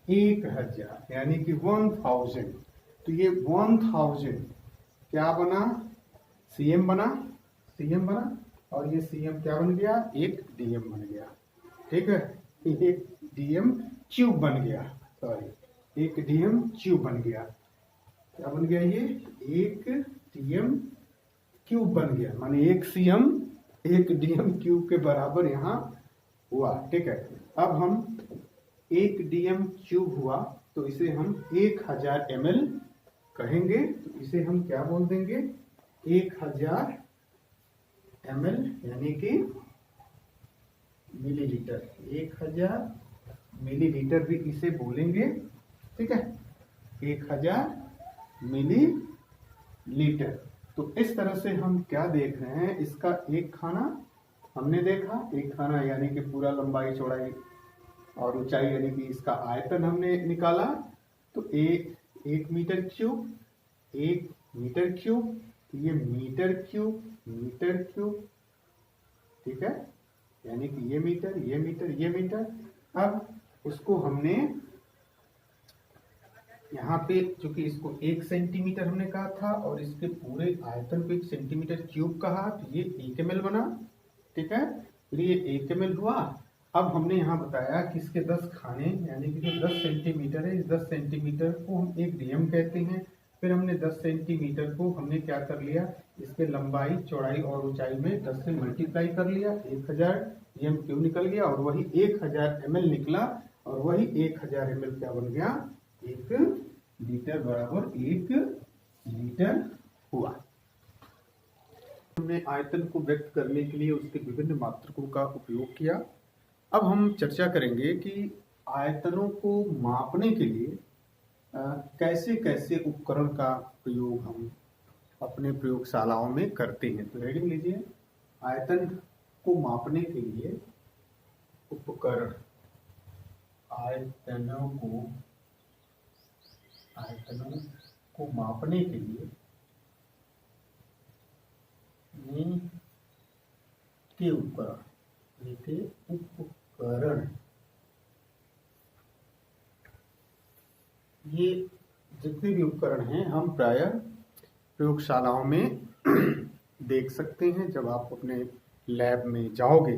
1000 यानी कि 1000। तो ये 1000 क्या बना, सीएम बना, सीएम बना, और ये सीएम क्या बन गया, एक डीएम बन गया। ठीक है, एक डीएम क्यूब बन गया, सॉरी एक डीएम क्यूब बन गया। क्या बन गया, ये एक डीएम क्यूब बन गया, माने एक सीएम एक डीएम क्यूब के बराबर यहाँ हुआ। ठीक है, अब हम एक डीएम क्यूब हुआ तो इसे हम 1000 ml कहेंगे। तो इसे हम क्या बोल देंगे, 1000 ml यानी कि मिलीलीटर, 1000 मिलीलीटर भी इसे बोलेंगे। ठीक है, 1000 मिलीलीटर। तो इस तरह से हम क्या देख रहे हैं, इसका एक खाना हमने देखा, एक खाना यानी कि पूरा लंबाई चौड़ाई और ऊंचाई यानी कि इसका आयतन हमने निकाला। तो एक मीटर क्यूब, एक मीटर क्यूब, ये मीटर क्यूब, मीटर क्यूब। ठीक है, यानी कि ये मीटर, ये मीटर, ये मीटर। अब उसको हमने यहाँ पे, चूंकि इसको 1 सेंटीमीटर हमने कहा था और इसके पूरे आयतन को 1 सेंटीमीटर क्यूब कहा, तो ये 1 ml बना। ठीक है, फिर ये 1 ml हुआ। अब हमने यहाँ बताया कि इसके 10 खाने यानी कि जो 10 सेंटीमीटर है, इस 10 सेंटीमीटर को हम एक डीएम कहते हैं। फिर हमने 10 सेंटीमीटर को हमने क्या कर लिया, इसके लंबाई चौड़ाई और ऊंचाई में 10 से मल्टीप्लाई कर लिया, 1000 डीएम क्यूब निकल गया और वही 1000 ml निकला। और वही 1000 ml क्या बन गया, 1 लीटर बराबर 1 लीटर हुआ। हमने आयतन को व्यक्त करने के लिए उसके विभिन्न मात्रकों का उपयोग किया। अब हम चर्चा करेंगे कि आयतनों को मापने के लिए कैसे कैसे उपकरण का प्रयोग हम अपने प्रयोगशालाओं में करते हैं। तो हेडिंग लीजिए, आयतन को मापने के लिए उपकरण। आयतनों को मापने के लिए के उपकरण, ये जितने भी उपकरण हैं हम प्रायः प्रयोगशालाओं में देख सकते हैं। जब आप अपने लैब में जाओगे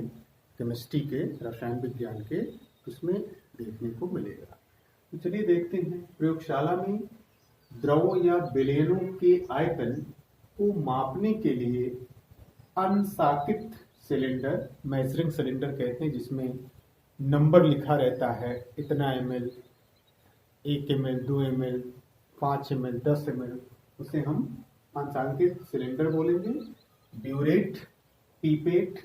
केमिस्ट्री के, रसायन विज्ञान के, उसमें देखने को मिलेगा। तो चलिए देखते हैं, प्रयोगशाला में द्रव या विलयनों के आयतन को मापने के लिए अनसाकित सिलेंडर, मेजरिंग सिलेंडर कहते हैं, जिसमें नंबर लिखा रहता है, इतना ml, 1 ml, 2 ml, 5 ml, 10 ml, उसे हम अनसाकित सिलेंडर बोलेंगे। ब्यूरेट, पीपेट,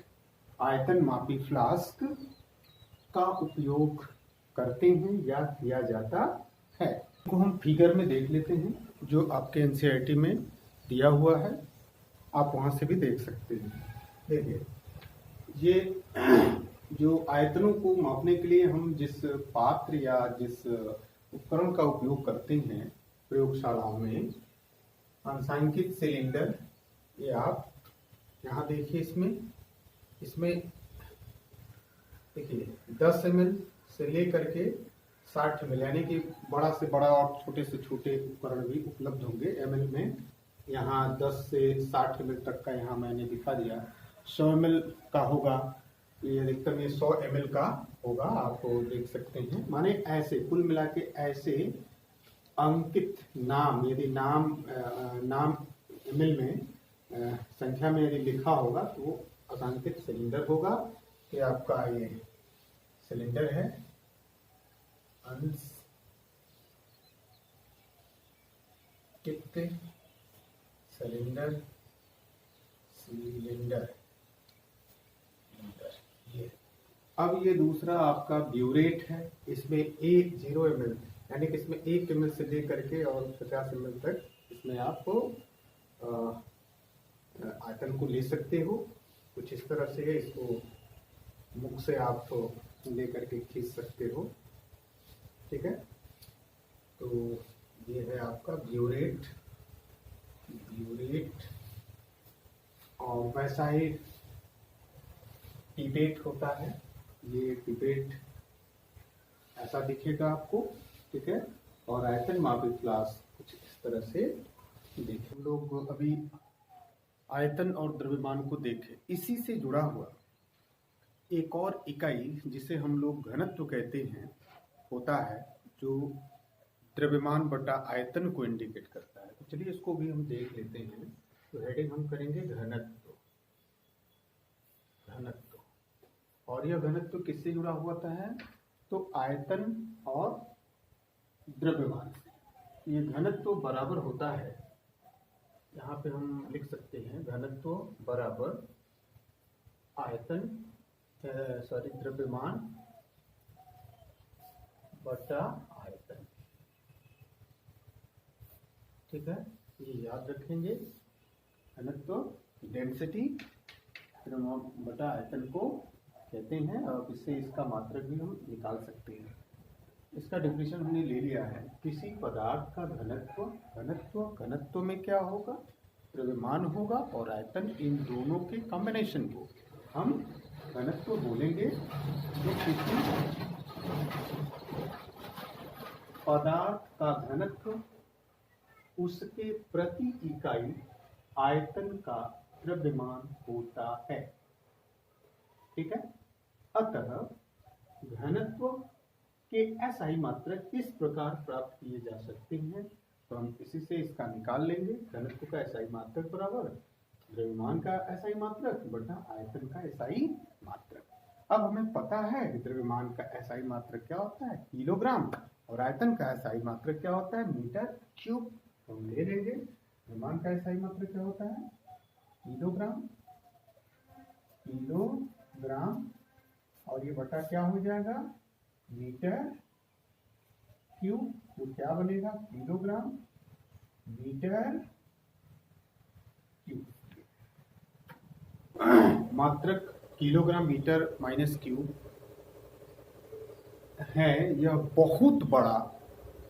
आयतन मापी फ्लास्क का उपयोग करते हैं या किया जाता है। को हम फिगर में देख लेते हैं, जो आपके एनसीईआरटी में दिया हुआ है, आप वहां से भी देख सकते हैं। देखिए, ये जो आयतनों को मापने के लिए हम जिस पात्र या जिस उपकरण का उपयोग करते हैं प्रयोगशालाओं में, अनसांख्यिक सिलेंडर, ये आप यहाँ देखिए, इसमें देखिए 10 ml से लेकर के 60 ml, यानी कि बड़ा से बड़ा और छोटे से छोटे उपकरण भी उपलब्ध होंगे ml में। यहाँ 10 से 60 ml तक का यहाँ मैंने दिखा दिया। 100 ml का होगा, ये अधिकतम ये 100 ml का होगा, आप देख सकते हैं। माने ऐसे कुल मिला के ऐसे अंकित नाम, यदि नाम ml में संख्या में यदि लिखा होगा तो वो असांख्यिक सिलेंडर होगा। ये आपका ये सिलेंडर है, अनसांख्यिक सिलेंडर, ये। अब ये दूसरा आपका ब्यूरेट है, इसमें 0 ml, यानी कि इसमें 1 ml से लेकर के और 50 ml तक इसमें आप आयतन को ले सकते हो। कुछ इस तरह से है, इसको मुख से आप लेकर के खींच सकते हो। ठीक है, तो ये है आपका ब्यूरेट। और वैसा ही पिपेट होता है। ये पिपेट ऐसा दिखेगा आपको, ठीक है। और आयतन मापी क्लास कुछ इस तरह से देखें। हम लोग अभी आयतन और द्रव्यमान को देखें। इसी से जुड़ा हुआ एक और इकाई जिसे हम लोग घनत्व कहते हैं होता है, जो द्रव्यमान बटा आयतन को इंडिकेट करता है। तो चलिए इसको भी हम देख लेते हैं। तो हेडिंग हम करेंगे घनत्व। घनत्व और यह घनत्व किससे जुड़ा हुआ है? तो आयतन और द्रव्यमान से। ये घनत्व बराबर होता है, यहाँ पे हम लिख सकते हैं घनत्व बराबर आयतन द्रव्यमान बटा आयतन। ठीक है, ये याद रखेंगे। घनत्व डेंसिटी बटा आयतन को कहते हैं। और इससे इसका मात्रक भी हम निकाल सकते हैं। इसका डेफिनेशन हमने ले लिया है। किसी पदार्थ का घनत्व में क्या होगा? द्रव्यमान होगा और आयतन, इन दोनों के कॉम्बिनेशन को हम घनत्व बोलेंगे। तो किसी पदार्थ का घनत्व उसके प्रति इकाई आयतन का द्रव्यमान होता है। ठीक है, अतः घनत्व के एसआई मात्रक इस प्रकार प्राप्त किए जा सकते हैं। तो हम इसी से इसका निकाल लेंगे। घनत्व का एसआई मात्रक बराबर द्रव्यमान का एसआई मात्रक बटा आयतन का एसआई मात्रक। अब हमें पता है कि द्रव्यमान का एसआई मात्रक क्या होता है? किलोग्राम। और आयतन का एसआई मात्रक क्या होता है? Metre cube. तो हम ले लेंगे द्रव्यमान का एसआई मात्रक क्या होता है? किलोग्राम। और ये बटा क्या हो जाएगा? Metre cube. तो क्या बनेगा? Kilogram metre cube. मात्रक किलोग्राम मीटर माइनस क्यूब है। यह बहुत बड़ा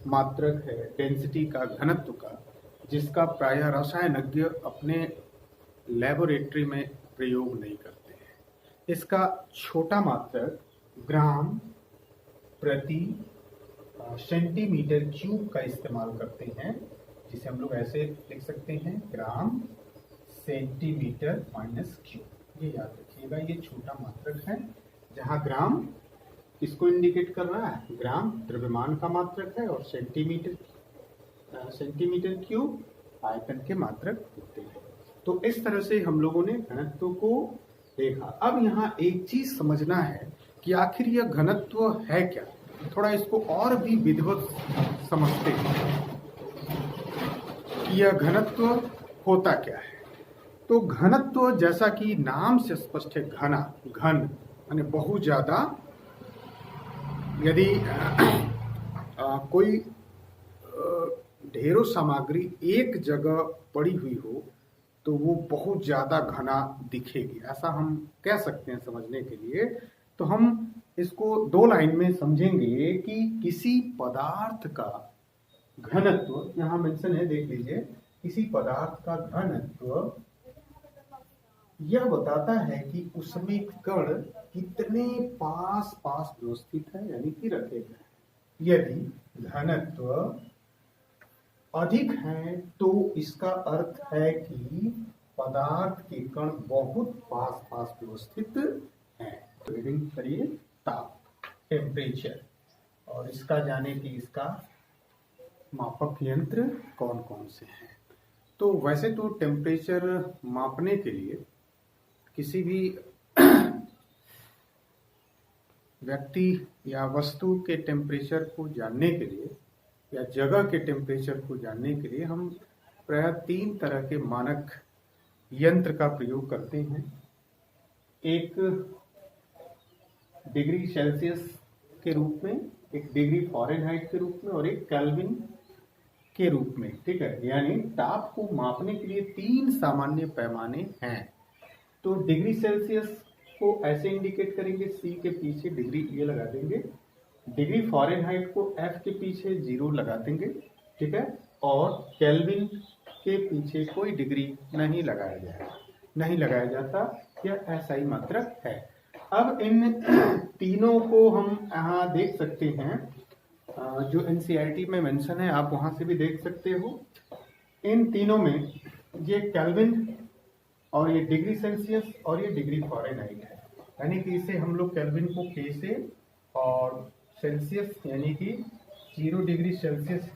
मात्रक है डेंसिटी का, घनत्व का, जिसका प्रायः रसायनज्ञ अपने लैबोरेटरी में प्रयोग नहीं करते हैं। इसका छोटा मात्रक ग्राम प्रति सेंटीमीटर क्यूब का इस्तेमाल करते हैं, जिसे हम लोग ऐसे लिख सकते हैं, ग्राम सेंटीमीटर माइनस क्यूब। ये याद रखिएगा, ये छोटा मात्रक है। जहां ग्राम किसको इंडिकेट कर रहा है? ग्राम द्रव्यमान का मात्रक है और सेंटीमीटर क्यूब आयतन के मात्रक होते हैं। तो इस तरह से हम लोगों ने घनत्व को देखा। अब यहाँ एक चीज समझना है कि आखिर यह घनत्व है क्या। थोड़ा इसको और भी विधिवत समझते हैं कि यह घनत्व होता क्या है। तो घनत्व जैसा कि नाम से स्पष्ट है, घन यानी बहुत ज्यादा। यदि कोई ढेरों सामग्री एक जगह पड़ी हुई हो तो वो बहुत ज्यादा घना दिखेगी, ऐसा हम कह सकते हैं समझने के लिए। तो हम इसको दो लाइन में समझेंगे कि किसी पदार्थ का घनत्व, यहाँ मेंशन है, देख लीजिए। किसी पदार्थ का घनत्व यह बताता है कि उसमें कण कितने पास व्यवस्थित है, यानी कि रखे गए। यदि घनत्व अधिक है तो इसका अर्थ है कि पदार्थ के कण बहुत पास व्यवस्थित हैं। तो रीडिंग करिए ताप, टेम्परेचर, और इसका जाने कि इसका मापक यंत्र कौन कौन से हैं। तो वैसे तो टेम्परेचर मापने के लिए किसी भी व्यक्ति या वस्तु के टेम्परेचर को जानने के लिए या जगह के टेम्परेचर को जानने के लिए हम प्रायः 3 तरह के मानक यंत्र का प्रयोग करते हैं। एक डिग्री सेल्सियस के रूप में, एक डिग्री फ़ारेनहाइट के रूप में और एक केल्विन के रूप में। ठीक है, यानी ताप को मापने के लिए 3 सामान्य पैमाने हैं। तो डिग्री सेल्सियस को ऐसे इंडिकेट करेंगे, सी के पीछे डिग्री ये लगा देंगे। डिग्री फ़ारेनहाइट को एफ के पीछे 0 लगा देंगे। ठीक है, और केल्विन के पीछे कोई डिग्री नहीं लगाया जाता। यह एसआई मात्रक है। अब इन तीनों को हम यहाँ देख सकते हैं। जो एनसीईआरटी में मेंशन है आप वहां से भी देख सकते हो। इन तीनों में ये केल्विन और ये डिग्री सेल्सियस और ये डिग्री फ़ारेनहाइट है, यानी कि इसे हम लोग केल्विन को के से और सेल्सियस यानी कि 0 डिग्री सेल्सियस,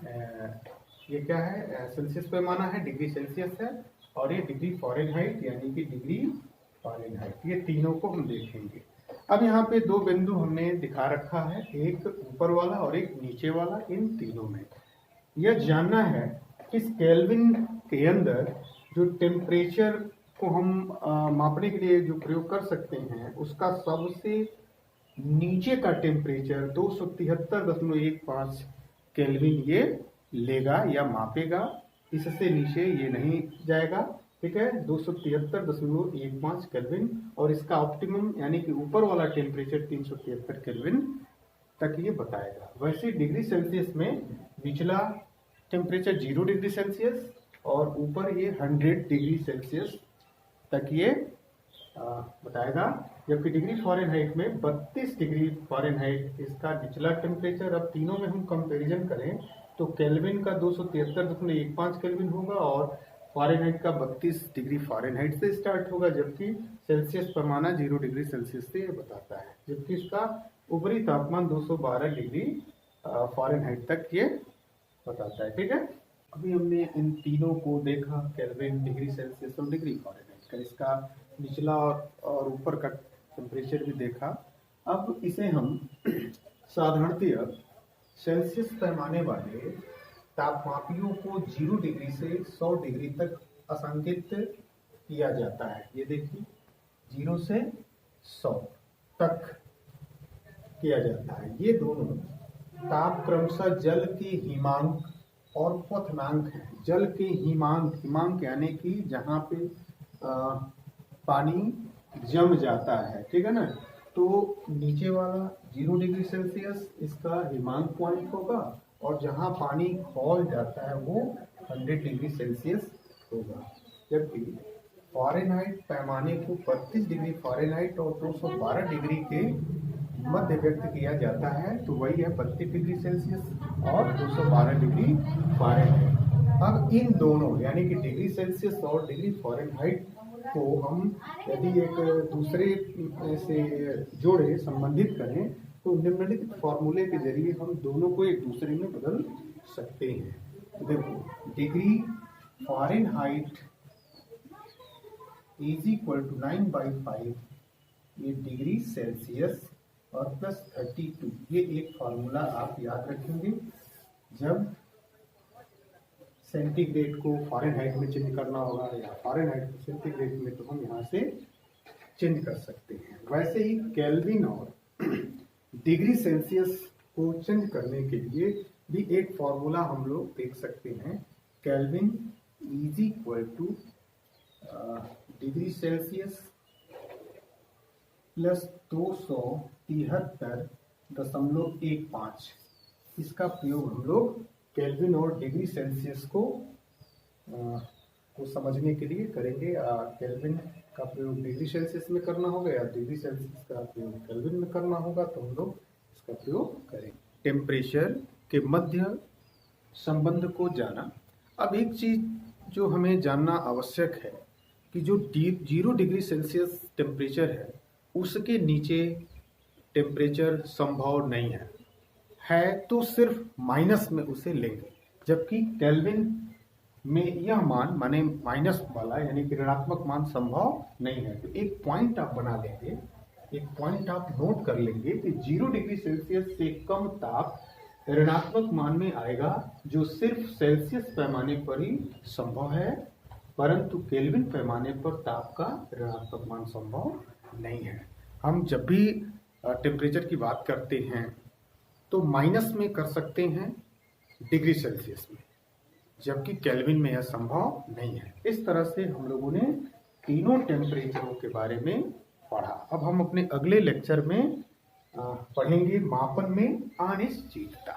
ये क्या है, सेल्सियस पैमाना है, डिग्री सेल्सियस है, और ये डिग्री फ़ारेनहाइट यानी कि डिग्री फ़ारेनहाइट, ये तीनों को हम देखेंगे। अब यहाँ पे दो बिंदु हमने दिखा रखा है, एक ऊपर वाला और एक नीचे वाला। इन तीनों में यह जानना है कि इस केल्विन के अंदर जो टेम्परेचर को हम मापने के लिए जो प्रयोग कर सकते हैं उसका सबसे नीचे का टेम्परेचर 273.15 केल्विन ये लेगा या मापेगा, इससे नीचे ये नहीं जाएगा। ठीक है, 273.15 केल्विन, और इसका ऑप्टिमम यानी कि ऊपर वाला टेम्परेचर 373 केल्विन तक ये बताएगा। वैसे डिग्री सेल्सियस में निचला टेम्परेचर 0 डिग्री सेल्सियस और ऊपर ये 100 डिग्री सेल्सियस तक ये बताएगा, जबकि डिग्री फ़ारेनहाइट में 32 डिग्री फ़ारेनहाइट इसका निचला टेम्परेचर। अब तीनों में हम कंपैरिजन करें तो केल्विन का 273.15 केल्विन होगा और फ़ारेनहाइट का 32 डिग्री फ़ारेनहाइट से स्टार्ट होगा, जबकि सेल्सियस पैमाना 0 डिग्री सेल्सियस से बताता है, जबकि इसका ऊपरी तापमान 212 डिग्री फ़ारेनहाइट तक ये बताता है। ठीक है, अभी हमने इन तीनों को देखा, केल्विन, डिग्री सेल्सियस और डिग्री फ़ारेनहाइट का, इसका निचला और ऊपर का टेम्परेचर भी देखा। अब इसे हम साधारणतः सेल्सियस पैमाने वाले तापमापियों को 0 डिग्री से 100 डिग्री तक असंकेत किया जाता है। ये देखिए 0 से 100 तक किया जाता है। ये दोनों ताप क्रमशः जल के हिमांक और क्वथनांक है। जल के हिमांक यानी कि जहाँ पे पानी जम जाता है, ठीक है ना, तो नीचे वाला 0 डिग्री सेल्सियस इसका हिमांक पॉइंट होगा, और जहाँ पानी खौल जाता है वो 100 डिग्री सेल्सियस होगा। जबकि फ़ारेनहाइट पैमाने को 32 डिग्री फ़ारेनहाइट और 212 डिग्री के मध्य व्यक्त किया जाता है, तो वही है 32 डिग्री सेल्सियस और 212 डिग्री फ़ारेनहाइट। अब इन दोनों यानी कि डिग्री सेल्सियस और डिग्री फ़ारेनहाइट को हम यदि एक दूसरे से जोड़े, संबंधित करें, तो निम्नलिखित फॉर्मूले के जरिए हम दोनों को एक दूसरे में बदल सकते हैं। देखो, degree Fahrenheit is equal to 9/5 ये डिग्री सेल्सियस और प्लस 32, ये एक फार्मूला आप याद रखेंगे। जब सेंटीग्रेड को फ़ारेनहाइट में चेंज करना होगा या फ़ारेनहाइट को सेंटीग्रेड में, तो हम यहाँ से चेंज कर सकते हैं। वैसे ही केल्विन और डिग्री सेल्सियस को चेंज करने के लिए भी एक फॉर्मूला हम लोग देख सकते हैं। Kelvin is equal two degree Celsius plus 273.15, इसका प्रयोग हम लोग केल्विन और डिग्री सेल्सियस को समझने के लिए करेंगे। केल्विन का प्रयोग डिग्री सेल्सियस में करना होगा या डिग्री सेल्सियस का प्रयोग केल्विन में करना होगा, तो हम लोग इसका प्रयोग करेंगे। टेम्परेचर के मध्य संबंध को जाना। अब एक चीज जो हमें जानना आवश्यक है कि जो 0 डिग्री सेल्सियस टेम्परेचर है उसके नीचे टेम्परेचर संभव नहीं है तो सिर्फ माइनस में उसे लेंगे, जबकि केल्विन में यह मान माने माइनस वाला यानी कि ऋणात्मक मान संभव नहीं है। तो एक पॉइंट आप बना लेंगे, एक पॉइंट आप नोट कर लेंगे कि 0 डिग्री सेल्सियस से कम ताप ऋणात्मक मान में आएगा, जो सिर्फ सेल्सियस पैमाने पर ही संभव है, परंतु केल्विन पैमाने पर ताप का ऋणात्मक मान संभव नहीं है। हम जब भी टेम्परेचर की बात करते हैं तो माइनस में कर सकते हैं डिग्री सेल्सियस में, जबकि केल्विन में यह संभव नहीं है। इस तरह से हम लोगों ने तीनों टेम्परेचरों के बारे में पढ़ा। अब हम अपने अगले लेक्चर में पढ़ेंगे मापन में अनिश्चितता।